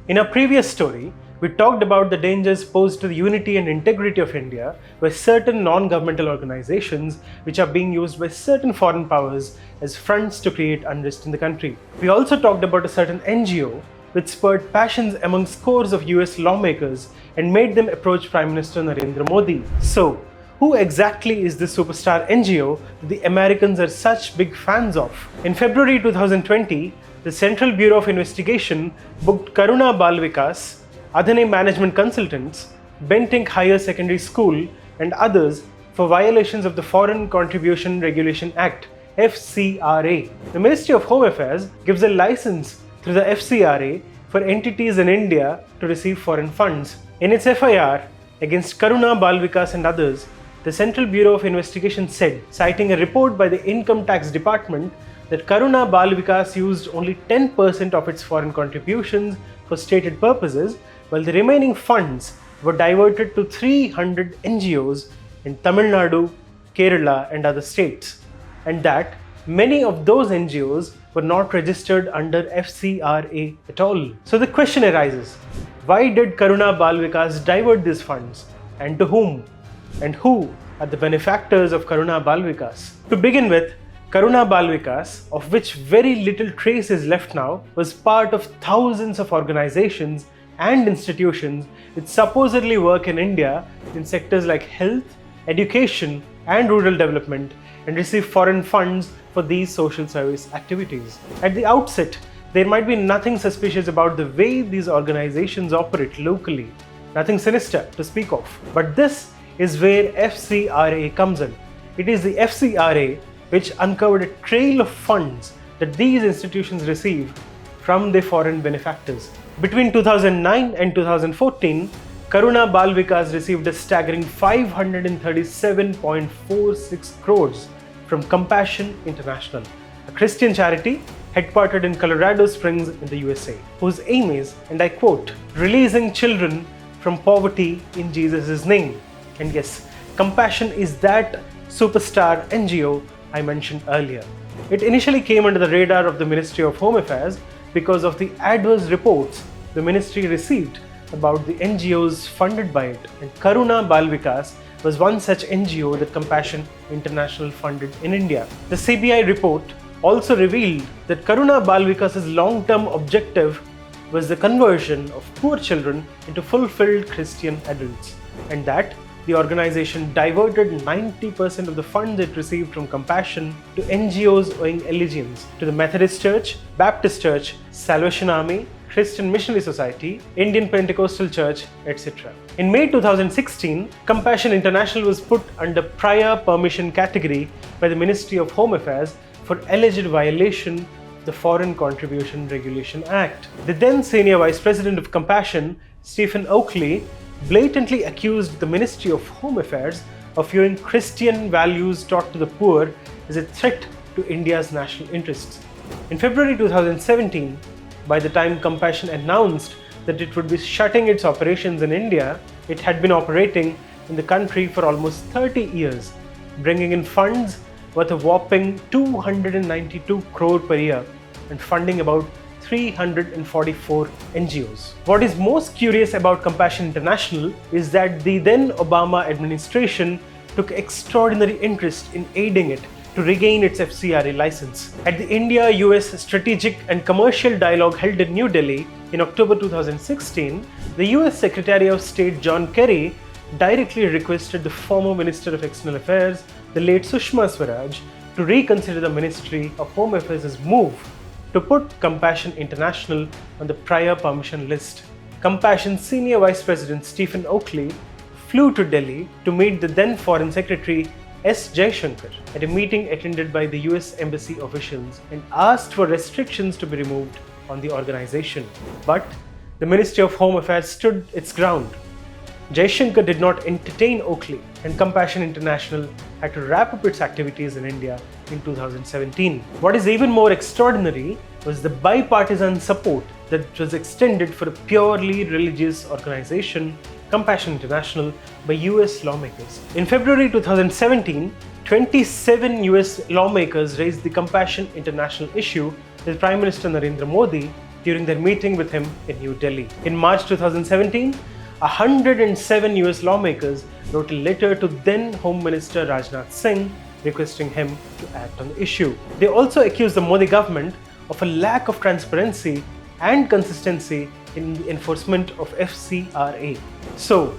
In our previous story, we talked about the dangers posed to the unity and integrity of India by certain non-governmental organizations which are being used by certain foreign powers as fronts to create unrest in the country. We also talked about a certain NGO which spurred passions among scores of US lawmakers and made them approach Prime Minister Narendra Modi. So, who exactly is this superstar NGO that the Americans are such big fans of? In February 2020, the Central Bureau of Investigation booked Karuna Bal Vikas, Adhane Management Consultants, Bentinck Higher Secondary School, and others for violations of the Foreign Contribution Regulation Act, FCRA. The Ministry of Home Affairs gives a license through the FCRA for entities in India to receive foreign funds. In its FIR against Karuna Bal Vikas and others, the Central Bureau of Investigation said, citing a report by the Income Tax Department, that Karuna Bal Vikas used only 10% of its foreign contributions for stated purposes, while the remaining funds were diverted to 300 NGOs in Tamil Nadu, Kerala, and other states, and that many of those NGOs were not registered under FCRA at all. So the question arises, why did Karuna Bal Vikas divert these funds, and to whom? And who are the benefactors of Karuna Bal Vikas? To begin with, Karuna Bal Vikas, of which very little trace is left now, was part of thousands of organizations and institutions which supposedly work in India in sectors like health, education, and rural development, and receive foreign funds for these social service activities. At the outset, there might be nothing suspicious about the way these organizations operate locally, nothing sinister to speak of. But this is where FCRA comes in. It is the FCRA which uncovered a trail of funds that these institutions receive from their foreign benefactors. Between 2009 and 2014, Karuna Bal Vikas received a staggering 537.46 crores from Compassion International, a Christian charity headquartered in Colorado Springs in the USA, whose aim is, and I quote, releasing children from poverty in Jesus' name. And yes, Compassion is that superstar NGO I mentioned earlier. It initially came under the radar of the Ministry of Home Affairs because of the adverse reports the ministry received about the NGOs funded by it, and Karuna Bal Vikas was one such NGO that Compassion International funded in India. The CBI report also revealed that Karuna Bal Vikas's long-term objective was the conversion of poor children into fulfilled Christian adults, and that the organization diverted 90% of the funds it received from Compassion to NGOs owing allegiance to the Methodist Church, Baptist Church, Salvation Army, Christian Missionary Society, Indian Pentecostal Church, etc. In May 2016, Compassion International was put under prior permission category by the Ministry of Home Affairs for alleged violation of the Foreign Contribution Regulation Act. The then Senior Vice President of Compassion, Stephen Oakley, blatantly accused the Ministry of Home Affairs of viewing Christian values taught to the poor as a threat to India's national interests. In February 2017, by the time Compassion announced that it would be shutting its operations in India, it had been operating in the country for almost 30 years, bringing in funds worth a whopping 292 crore per year and funding about 344 NGOs. What is most curious about Compassion International is that the then Obama administration took extraordinary interest in aiding it to regain its FCRA license. At the India-US Strategic and Commercial Dialogue held in New Delhi in October 2016, the US Secretary of State John Kerry directly requested the former Minister of External Affairs, the late Sushma Swaraj, to reconsider the Ministry of Home Affairs' move to put Compassion International on the prior permission list. Compassion's Senior Vice President Stephen Oakley flew to Delhi to meet the then Foreign Secretary S. Jaishankar at a meeting attended by the US Embassy officials and asked for restrictions to be removed on the organization. But the Ministry of Home Affairs stood its ground. Jaishankar did not entertain Oakley, and Compassion International had to wrap up its activities in India in 2017. What is even more extraordinary was the bipartisan support that was extended for a purely religious organization, Compassion International, by US lawmakers. In February 2017, 27 US lawmakers raised the Compassion International issue with Prime Minister Narendra Modi during their meeting with him in New Delhi. In March 2017, 107 US lawmakers wrote a letter to then Home Minister Rajnath Singh requesting him to act on the issue. They also accused the Modi government of a lack of transparency and consistency in the enforcement of FCRA. So,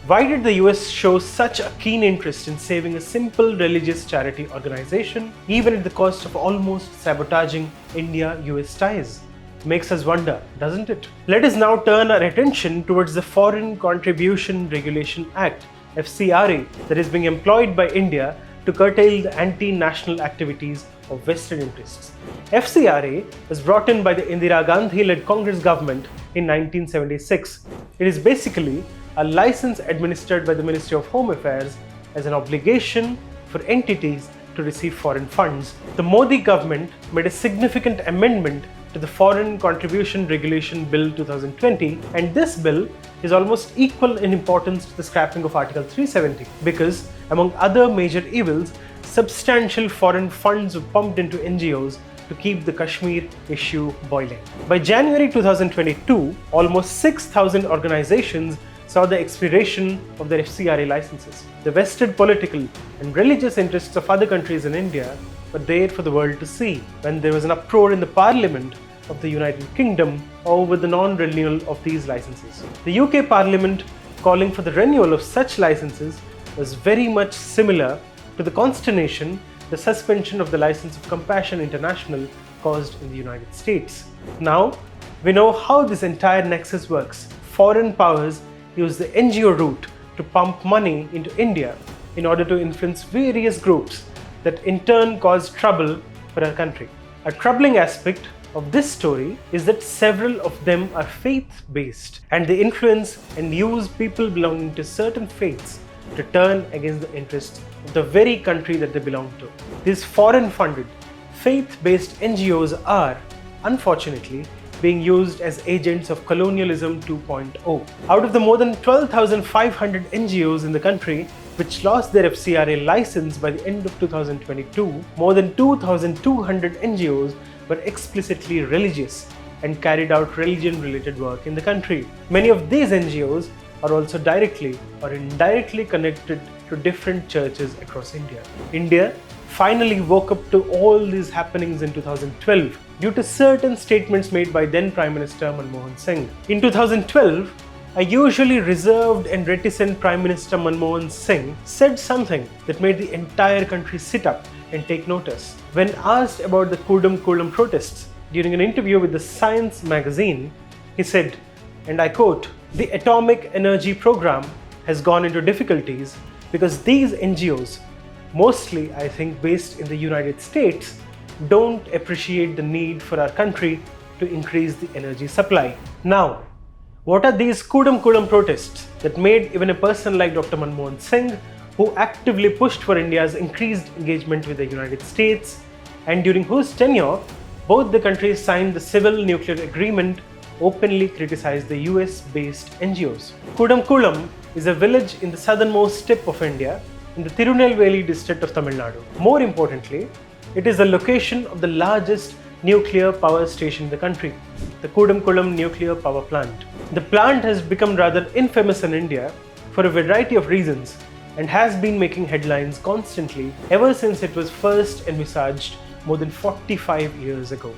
why did the US show such a keen interest in saving a simple religious charity organization, even at the cost of almost sabotaging India-US ties? Makes us wonder, doesn't it? Let us now turn our attention towards the Foreign Contribution Regulation Act, FCRA, that is being employed by India to curtail the anti-national activities of vested interests. FCRA was brought in by the Indira Gandhi-led Congress government in 1976. It is basically a license administered by the Ministry of Home Affairs as an obligation for entities to receive foreign funds. The Modi government made a significant amendment to the Foreign Contribution Regulation Bill 2020, and this bill is almost equal in importance to the scrapping of Article 370 because, among other major evils, substantial foreign funds were pumped into NGOs to keep the Kashmir issue boiling. By January 2022, almost 6,000 organizations saw the expiration of their FCRA licenses. The vested political and religious interests of other countries in India were there for the world to see when there was an uproar in the Parliament of the United Kingdom over the non-renewal of these licenses. The UK Parliament calling for the renewal of such licenses was very much similar to the consternation the suspension of the license of Compassion International caused in the United States. Now, we know how this entire nexus works. Foreign powers use the NGO route to pump money into India in order to influence various groups that in turn cause trouble for our country. A troubling aspect of this story is that several of them are faith-based and they influence and use people belonging to certain faiths to turn against the interests of the very country that they belong to. These foreign-funded, faith-based NGOs are, unfortunately, being used as agents of colonialism 2.0. Out of the more than 12,500 NGOs in the country which lost their FCRA license by the end of 2022, more than 2,200 NGOs were explicitly religious and carried out religion-related work in the country. Many of these NGOs are also directly or indirectly connected to different churches across India. India finally woke up to all these happenings in 2012 due to certain statements made by then Prime Minister Manmohan Singh. In 2012, a usually reserved and reticent Prime Minister Manmohan Singh said something that made the entire country sit up and take notice. When asked about the Kudam protests during an interview with the Science magazine, he said, and I quote, "The atomic energy program has gone into difficulties because these NGOs, mostly I think based in the United States, don't appreciate the need for our country to increase the energy supply." Now, what are these Kudam protests that made even a person like Dr. Manmohan Singh, who actively pushed for India's increased engagement with the United States and during whose tenure both the countries signed the Civil Nuclear Agreement, openly criticized the US-based NGOs? Kudam is a village in the southernmost tip of India in the Tirunelveli district of Tamil Nadu. More importantly, it is the location of the largest nuclear power station in the country, the Kudam nuclear power plant. The plant has become rather infamous in India for a variety of reasons and has been making headlines constantly ever since it was first envisaged more than 45 years ago.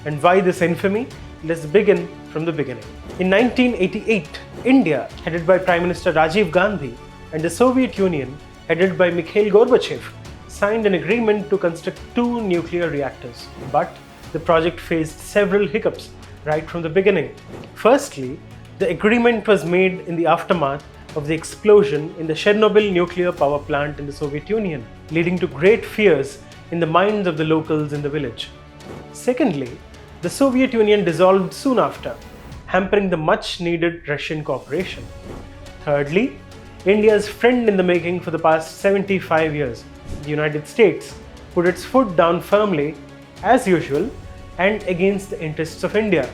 And why this infamy? Let's begin from the beginning. In 1988, India, headed by Prime Minister Rajiv Gandhi, and the Soviet Union, headed by Mikhail Gorbachev, signed an agreement to construct 2 nuclear reactors. But the project faced several hiccups right from the beginning. Firstly, the agreement was made in the aftermath of the explosion in the Chernobyl nuclear power plant in the Soviet Union, leading to great fears in the minds of the locals in the village. Secondly, the Soviet Union dissolved soon after, hampering the much-needed Russian cooperation. Thirdly, India's friend in the making for the past 75 years, the United States, put its foot down firmly, as usual, and against the interests of India,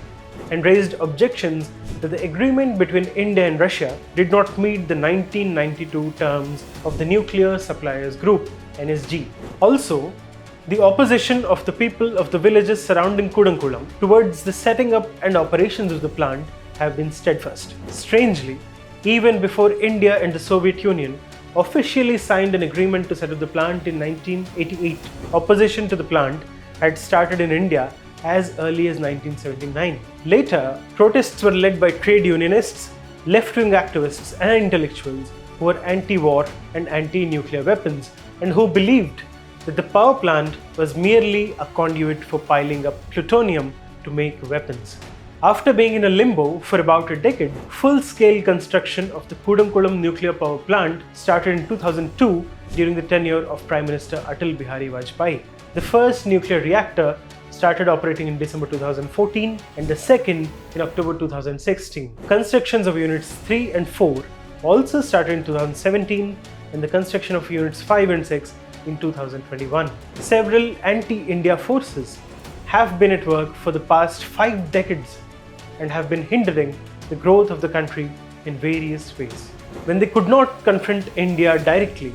and raised objections that the agreement between India and Russia did not meet the 1992 terms of the Nuclear Suppliers Group, NSG. Also, The opposition of the people of the villages surrounding Kudankulam towards the setting up and operations of the plant have been steadfast. Strangely, even before India and the Soviet Union officially signed an agreement to set up the plant in 1988, opposition to the plant had started in India as early as 1979. Later, protests were led by trade unionists, left-wing activists and intellectuals who were anti-war and anti-nuclear weapons and who believed that the power plant was merely a conduit for piling up plutonium to make weapons. After being in a limbo for about a decade, full-scale construction of the Kudankulam nuclear power plant started in 2002 during the tenure of Prime Minister Atal Bihari Vajpayee. The first nuclear reactor started operating in December 2014 and the second in October 2016. Constructions of Units 3 and 4 also started in 2017 and the construction of Units 5 and 6 in 2021. Several anti-India forces have been at work for the past 5 decades and have been hindering the growth of the country in various ways. When they could not confront India directly,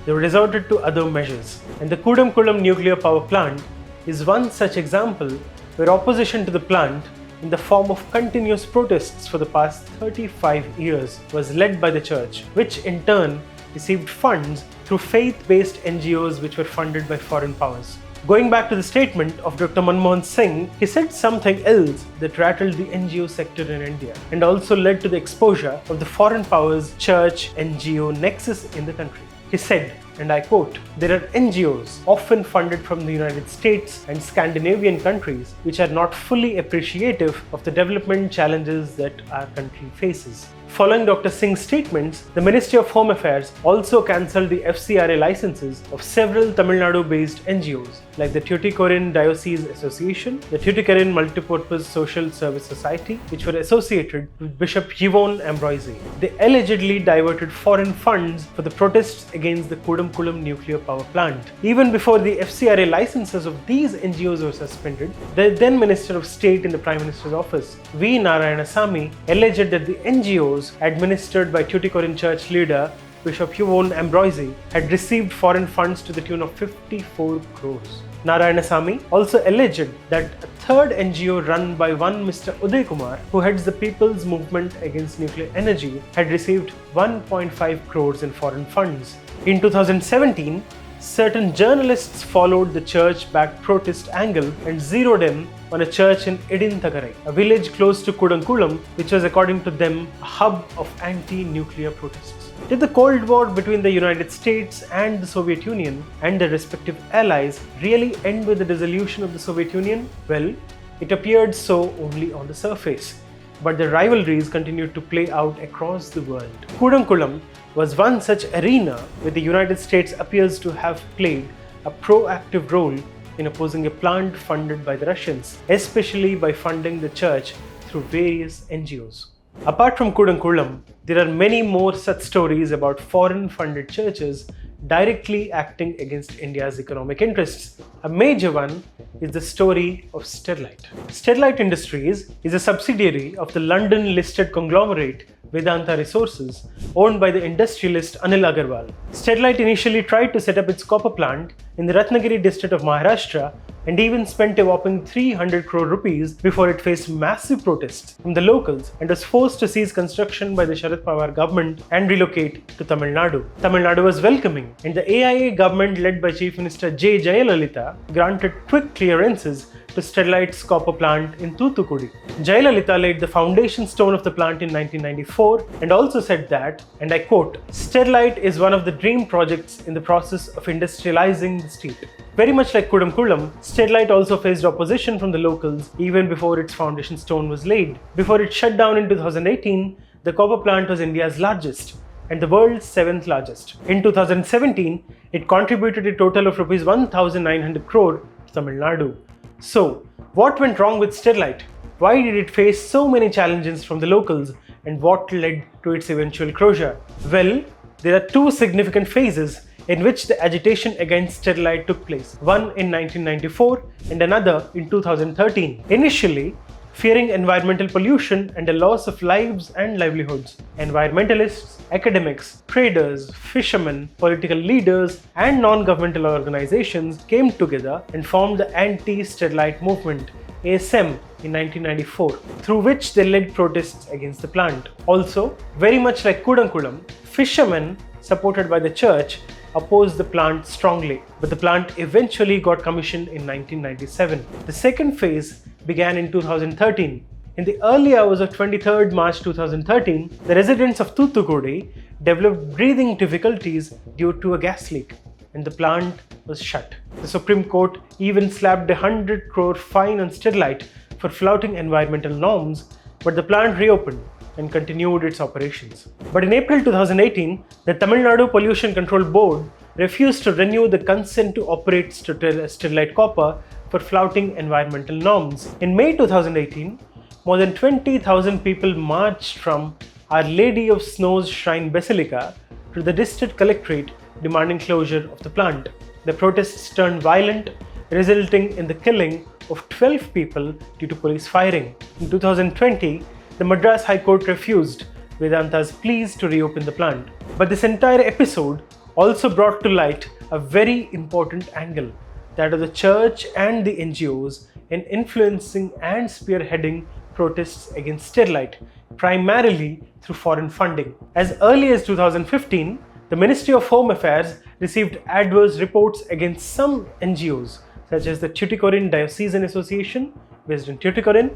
they resorted to other measures. And the Kudankulam nuclear power plant is one such example where opposition to the plant in the form of continuous protests for the past 35 years was led by the church, which in turn received funds through faith-based NGOs which were funded by foreign powers. Going back to the statement of Dr. Manmohan Singh, he said something else that rattled the NGO sector in India and also led to the exposure of the foreign powers' church NGO nexus in the country. He said, and I quote, "There are NGOs often funded from the United States and Scandinavian countries which are not fully appreciative of the development challenges that our country faces." Following Dr. Singh's statements, the Ministry of Home Affairs also cancelled the FCRA licenses of several Tamil Nadu-based NGOs like the Tuticorin Diocese Association, the Tuticorin Multipurpose Social Service Society, which were associated with Bishop Yvonne Ambroise. They allegedly diverted foreign funds for the protests against the Kudankulam nuclear power plant. Even before the FCRA licenses of these NGOs were suspended, the then Minister of State in the Prime Minister's office, V. Narayanasamy, alleged that the NGOs administered by Tuticorin church leader Bishop Yvonne Ambroise had received foreign funds to the tune of 54 crores. Narayanasamy also alleged that a third NGO run by one Mr. Uday Kumar, who heads the People's Movement Against Nuclear Energy, had received 1.5 crores in foreign funds. In 2017, certain journalists followed the church-backed protest angle and zeroed in on a church in Idintagarai, a village close to Kudankulam, which was according to them a hub of anti-nuclear protests. Did the Cold War between the United States and the Soviet Union and their respective allies really end with the dissolution of the Soviet Union? Well, it appeared so only on the surface, but the rivalries continued to play out across the world. Kudankulam was one such arena where the United States appears to have played a proactive role in opposing a plant funded by the Russians, especially by funding the church through various NGOs. Apart from Kudankulam, there are many more such stories about foreign-funded churches directly acting against India's economic interests. A major one is the story of Sterlite. Sterlite Industries is a subsidiary of the London-listed conglomerate Vedanta Resources, owned by the industrialist Anil Agarwal. Sterlite initially tried to set up its copper plant in the Ratnagiri district of Maharashtra and even spent a whopping 300 crore rupees before it faced massive protests from the locals and was forced to cease construction by the Sharad Pawar government and relocate to Tamil Nadu. Tamil Nadu was welcoming, and the AIA government led by Chief Minister J. Jayalalitha granted quick clearances to Sterlite's copper plant in Thoothukudi. Jayalalitha laid the foundation stone of the plant in 1994 and also said that, and I quote, "Sterlite is one of the dream projects in the process of industrializing the state." Very much like Kudankulam, Sterlite also faced opposition from the locals even before its foundation stone was laid. Before it shut down in 2018, the copper plant was India's largest and the world's 7th largest. In 2017, it contributed a total of Rs 1,900 crore to Tamil Nadu. So, what went wrong with Sterlite? Why did it face so many challenges from the locals, and what led to its eventual closure? Well, there are two significant phases in which the agitation against Sterlite took place, one in 1994 and another in 2013. Initially, fearing environmental pollution and the loss of lives and livelihoods. Environmentalists, academics, traders, fishermen, political leaders, and non-governmental organizations came together and formed the Anti-Sterilite Movement (ASM) in 1994, through which they led protests against the plant. Also, very much like Kudankulam, fishermen supported by the church opposed the plant strongly, but the plant eventually got commissioned in 1997. The second phase began in 2013. In the early hours of 23rd March 2013, the residents of Thoothukudi developed breathing difficulties due to a gas leak, and the plant was shut. The Supreme Court even slapped a 100 crore fine on Sterilite for flouting environmental norms, but the plant reopened and continued its operations. But in April 2018, the Tamil Nadu Pollution Control Board refused to renew the consent to operate Sterilite copper for flouting environmental norms. In May 2018, more than 20,000 people marched from Our Lady of Snow's Shrine Basilica to the district collectorate demanding closure of the plant. The protests turned violent, resulting in the killing of 12 people due to police firing. In 2020, the Madras High Court refused Vedanta's pleas to reopen the plant. But this entire episode also brought to light a very important angle, that of the church and the NGOs in influencing and spearheading protests against Sterilite, primarily through foreign funding. As early as 2015, the Ministry of Home Affairs received adverse reports against some NGOs, such as the Tuticorin Diocesan Association, based in Tuticorin,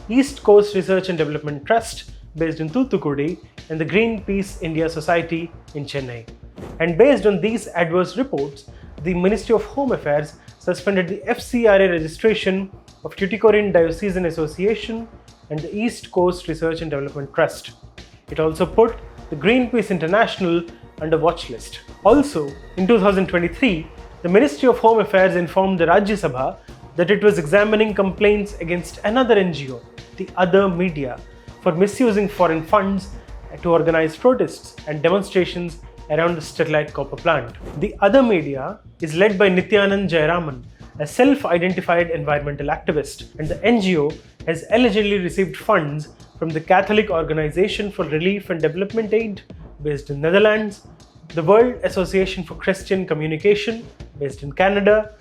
East Coast Research and Development Trust, based in Thoothukudi, and the Greenpeace India Society in Chennai. And based on these adverse reports, the Ministry of Home Affairs suspended the FCRA registration of Tuticorin Diocesan Association and the East Coast Research and Development Trust. It also put the Greenpeace International under watch list. Also, in 2023, the Ministry of Home Affairs informed the Rajya Sabha that it was examining complaints against another NGO, the Other Media, for misusing foreign funds to organize protests and demonstrations around the Sterilite copper plant. The Other Media is led by Nityanand Jayaraman, a self-identified environmental activist, and the NGO has allegedly received funds from the Catholic Organization for Relief and Development Aid, based in Netherlands, the World Association for Christian Communication, based in Canada,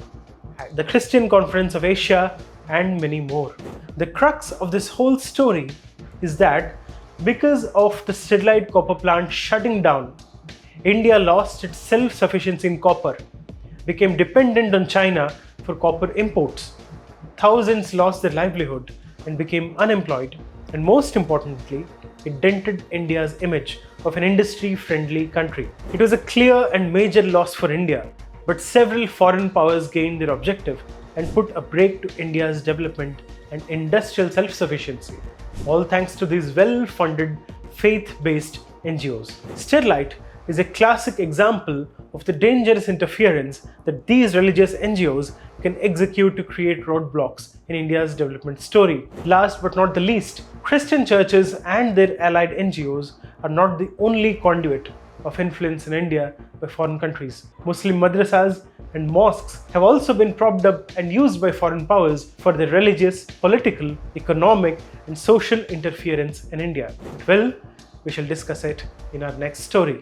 the Christian Conference of Asia, and many more. The crux of this whole story is that because of the Sterilite copper plant shutting down, India lost its self-sufficiency in copper, became dependent on China for copper imports. Thousands lost their livelihood and became unemployed, and most importantly, it dented India's image of an industry-friendly country. It was a clear and major loss for India, but several foreign powers gained their objective and put a brake to India's development and industrial self-sufficiency, all thanks to these well-funded, faith-based NGOs. Sterilite is a classic example of the dangerous interference that these religious NGOs can execute to create roadblocks in India's development story. Last but not the least, Christian churches and their allied NGOs are not the only conduit of influence in India by foreign countries. Muslim madrasas and mosques have also been propped up and used by foreign powers for their religious, political, economic, and social interference in India. Well, we shall discuss it in our next story.